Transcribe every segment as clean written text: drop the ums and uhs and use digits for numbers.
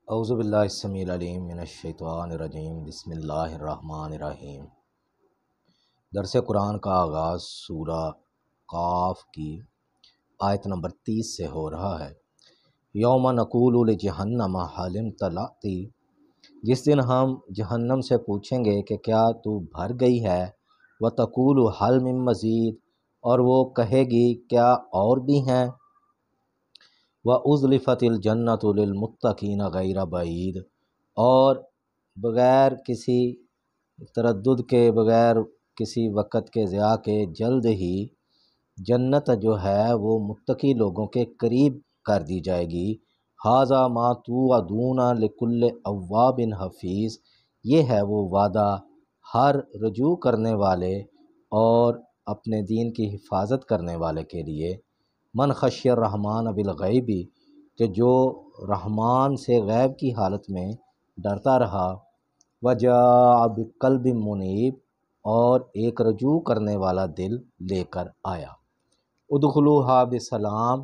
اعوذ باللہ السمیع العلیم من الشیطان الرجیم بسم اللہ الرحمن الرحیم۔ درس قرآن کا آغاز سورہ قاف کی آیت نمبر 30 سے ہو رہا ہے۔ یوم نقول لجہنم حل امتلأت، جس دن ہم جہنم سے پوچھیں گے کہ کیا تو بھر گئی ہے، وتقول حل من مزید، اور وہ کہے گی کیا اور بھی ہیں، وَأُزْلِفَتِ الْجَنَّةُ لِلْمُتَّقِينَ غَيْرَ بَعِيدٍ، اور بغیر کسی تردد کے، بغیر کسی وقت کے ضیاع کے جلد ہی جنت جو ہے وہ متقی لوگوں کے قریب کر دی جائے گی۔ هَذَا مَا تُوعَدُونَ لِكُلِّ أَوَّابٍ حَفِيظٍ، یہ ہے وہ وعدہ ہر رجوع کرنے والے اور اپنے دین کی حفاظت کرنے والے کے لیے۔ من خشی الرحمن بالغیب، کہ جو رحمان سے غیب کی حالت میں ڈرتا رہا، وجاء بقلب منیب، اور ایک رجوع کرنے والا دل لے کر آیا۔ ادخلوہا بسلام،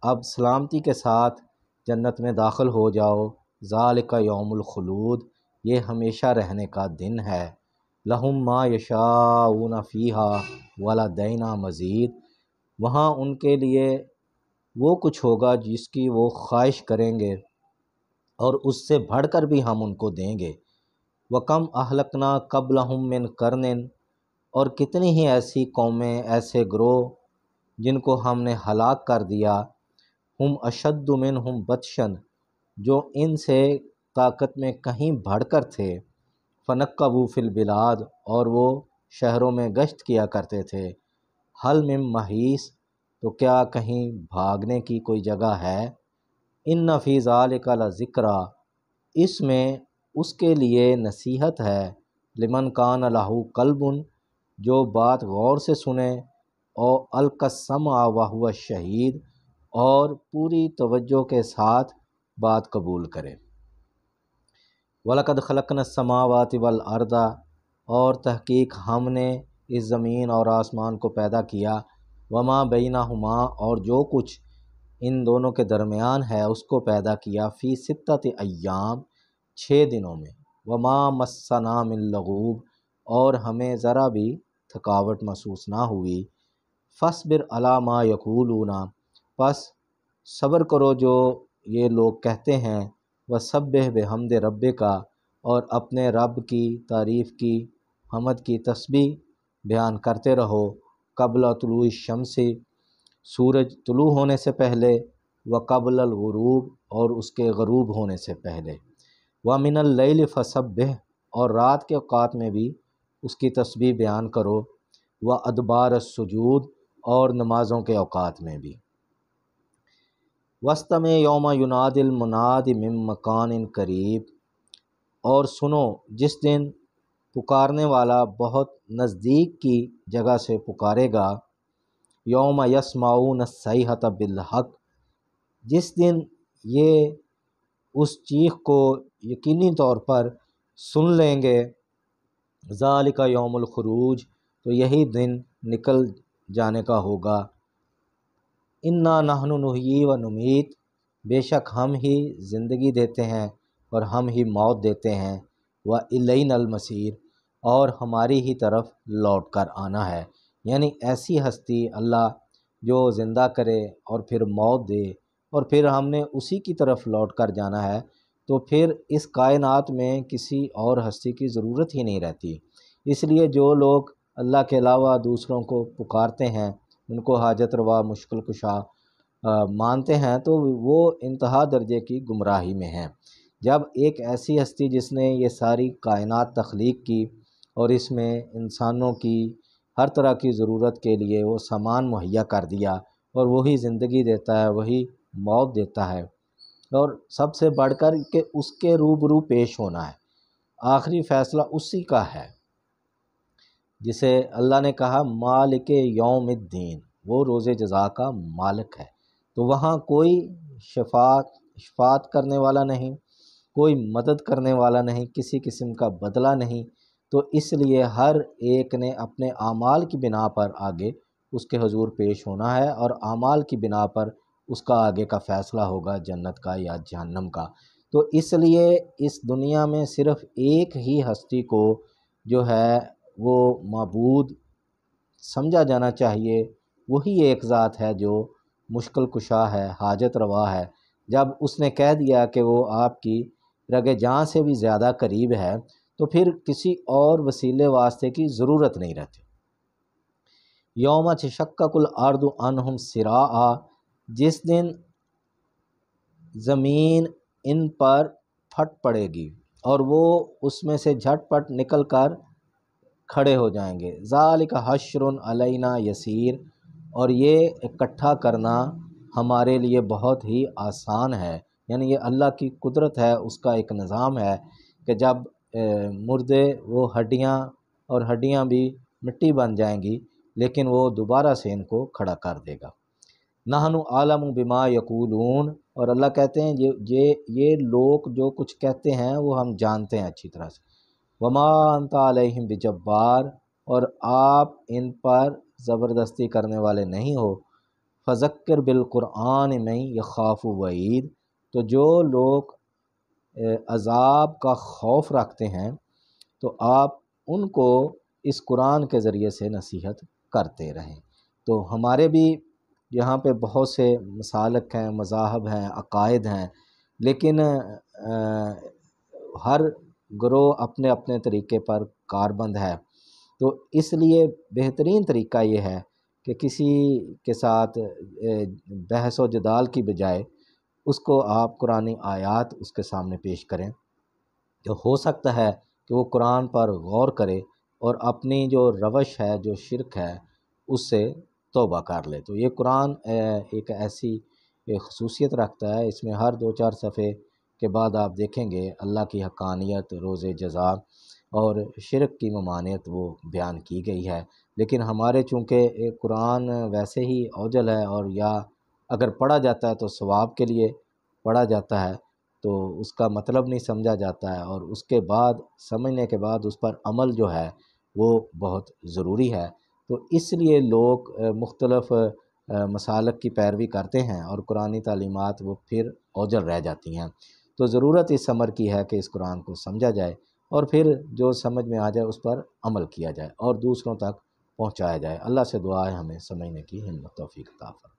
اب سلامتی کے ساتھ جنت میں داخل ہو جاؤ۔ ذالک یوم الخلود، یہ ہمیشہ رہنے کا دن ہے۔ لہم ما یشاءون فیہا ولدینا مزید، وہاں ان کے لیے وہ کچھ ہوگا جس کی وہ خواہش کریں گے، اور اس سے بڑھ کر بھی ہم ان کو دیں گے۔ وَكَمْ أَهْلَكْنَا قَبْلَهُمْ مِنْ قَرْنٍ، اور کتنی ہی ایسی قومیں، ایسے گروہ جن کو ہم نے ہلاک کر دیا۔ ہم اشد منہم بطشاً، جو ان سے طاقت میں کہیں بڑھ کر تھے۔ فنقبوا فی البلاد، اور وہ شہروں میں گشت کیا کرتے تھے۔ حل من محیص، تو کیا کہیں بھاگنے کی کوئی جگہ ہے۔ ان فی ذالک لذکریٰ، اس میں اس کے لیے نصیحت ہے۔ لمن کان لہ قلب، جو بات غور سے سنے، اور القی السمع وہو شہید، اور پوری توجہ کے ساتھ بات قبول کرے۔ وَلَقَدْ خَلَقْنَا السَّمَاوَاتِ وَالْأَرْضَ، اور تحقیق ہم نے اس زمین اور آسمان کو پیدا کیا۔ وَمَا بَيْنَهُمَا، اور جو کچھ ان دونوں کے درمیان ہے اس کو پیدا کیا۔ فی ستۃ ایام، 6 دنوں میں۔ وَمَا مَسَّنَا مِن لُغُوبٍ، اور ہمیں ذرا بھی تھکاوٹ محسوس نہ ہوئی۔ فَاصْبِرْ عَلَىٰ مَا یَقُولُونَ، پس صبر کرو جو یہ لوگ کہتے ہیں۔ وَسَبِّحْ بِحَمْدِ رَبِّکَ، اور اپنے رب کی تعریف کی، حمد کی تسبیح بیان کرتے رہو۔ قبل طلوع الشمس، سورج طلوع ہونے سے پہلے، وقبل الغروب، اور اس کے غروب ہونے سے پہلے۔ وَمِنَ اللَّيْلِ فَسَبِّحْ، اور رات کے اوقات میں بھی اس کی تسبیح بیان کرو۔ وَأَدْبَارَ السُّجُودِ، اور نمازوں کے اوقات میں بھی۔ وَاسْتَمِعْ یَوْمَ یُنَادِ الْمُنَادِ مِن مَّکَانٍ قَریب، اور سنو جس دن پکارنے والا بہت نزدیک کی جگہ سے پکارے گا۔ یوم یسمعون الصیحۃ بالحق، جس دن یہ اس چیخ کو یقینی طور پر سن لیں گے۔ ذالک یوم الخروج، تو یہی دن نکل جانے کا ہوگا۔ انا نحن نحیی و نمیت، بے شک ہم ہی زندگی دیتے ہیں اور ہم ہی موت دیتے ہیں۔ وَإِلَيْنَا الْمَصِيرُ، اور ہماری ہی طرف لوٹ کر آنا ہے۔ یعنی ایسی ہستی اللہ جو زندہ کرے اور پھر موت دے، اور پھر ہم نے اسی کی طرف لوٹ کر جانا ہے، تو پھر اس کائنات میں کسی اور ہستی کی ضرورت ہی نہیں رہتی۔ اس لیے جو لوگ اللہ کے علاوہ دوسروں کو پکارتے ہیں، ان کو حاجت روا، مشکل کشا مانتے ہیں، تو وہ انتہا درجے کی گمراہی میں ہیں۔ جب ایک ایسی ہستی جس نے یہ ساری کائنات تخلیق کی اور اس میں انسانوں کی ہر طرح کی ضرورت کے لیے وہ سامان مہیا کر دیا، اور وہی زندگی دیتا ہے، وہی موت دیتا ہے، اور سب سے بڑھ کر کہ اس کے روبرو پیش ہونا ہے، آخری فیصلہ اسی کا ہے، جسے اللہ نے کہا مالک یوم الدین، وہ روز جزا کا مالک ہے۔ تو وہاں کوئی شفاعت کرنے والا نہیں، کوئی مدد کرنے والا نہیں، کسی قسم کا بدلہ نہیں۔ تو اس لیے ہر ایک نے اپنے اعمال کی بنا پر آگے اس کے حضور پیش ہونا ہے، اور اعمال کی بنا پر اس کا آگے کا فیصلہ ہوگا جنت کا یا جہنم کا۔ تو اس لیے اس دنیا میں صرف ایک ہی ہستی کو جو ہے وہ معبود سمجھا جانا چاہیے، وہی ایک ذات ہے جو مشکل کشا ہے، حاجت روا ہے۔ جب اس نے کہہ دیا کہ وہ آپ کی رگ جاں سے بھی زیادہ قریب ہے تو پھر کسی اور وسیلے واسطے کی ضرورت نہیں رہتی۔ یوم تشقق الارض عنہم سراعا، جس دن زمین ان پر پھٹ پڑے گی اور وہ اس میں سے جھٹ پٹ نکل کر کھڑے ہو جائیں گے۔ ذالک حشر علینا یسیر، اور یہ اکٹھا کرنا ہمارے لیے بہت ہی آسان ہے، یعنی یہ اللہ کی قدرت ہے، اس کا ایک نظام ہے کہ جب مردے وہ ہڈیاں اور ہڈیاں بھی مٹی بن جائیں گی لیکن وہ دوبارہ سے ان کو کھڑا کر دے گا۔ نحن عالم بما یقولون، اور اللہ کہتے ہیں یہ لوگ جو کچھ کہتے ہیں وہ ہم جانتے ہیں اچھی طرح سے۔ وما انت علیہم بجبار، اور آپ ان پر زبردستی کرنے والے نہیں ہو۔ فذکر بالقرآن من یخاف وعید، تو جو لوگ عذاب کا خوف رکھتے ہیں تو آپ ان کو اس قرآن کے ذریعے سے نصیحت کرتے رہیں۔ تو ہمارے بھی یہاں پہ بہت سے مسالک ہیں، مذاہب ہیں، عقائد ہیں، لیکن ہر گروہ اپنے اپنے طریقے پر کاربند ہے۔ تو اس لیے بہترین طریقہ یہ ہے کہ کسی کے ساتھ بحث و جدال کی بجائے اس کو آپ قرآنی آیات اس کے سامنے پیش کریں، تو ہو سکتا ہے کہ وہ قرآن پر غور کرے اور اپنی جو روش ہے، جو شرک ہے، اس سے توبہ کر لے۔ تو یہ قرآن ایک ایسی خصوصیت رکھتا ہے، اس میں ہر 2-4 صفحے کے بعد آپ دیکھیں گے اللہ کی حقانیت، روز جزا اور شرک کی ممانعت وہ بیان کی گئی ہے۔ لیکن ہمارے چونکہ قرآن ویسے ہی اوجل ہے، اور یا اگر پڑھا جاتا ہے تو ثواب کے لیے پڑھا جاتا ہے، تو اس کا مطلب نہیں سمجھا جاتا ہے، اور اس کے بعد سمجھنے کے بعد اس پر عمل جو ہے وہ بہت ضروری ہے۔ تو اس لیے لوگ مختلف مسالک کی پیروی کرتے ہیں اور قرآنی تعلیمات وہ پھر اوجل رہ جاتی ہیں۔ تو ضرورت اس امر کی ہے کہ اس قرآن کو سمجھا جائے اور پھر جو سمجھ میں آ جائے اس پر عمل کیا جائے اور دوسروں تک پہنچایا جائے۔ اللہ سے دعا ہے ہمیں سمجھنے کی ہمت توفیق عطا فرمائے۔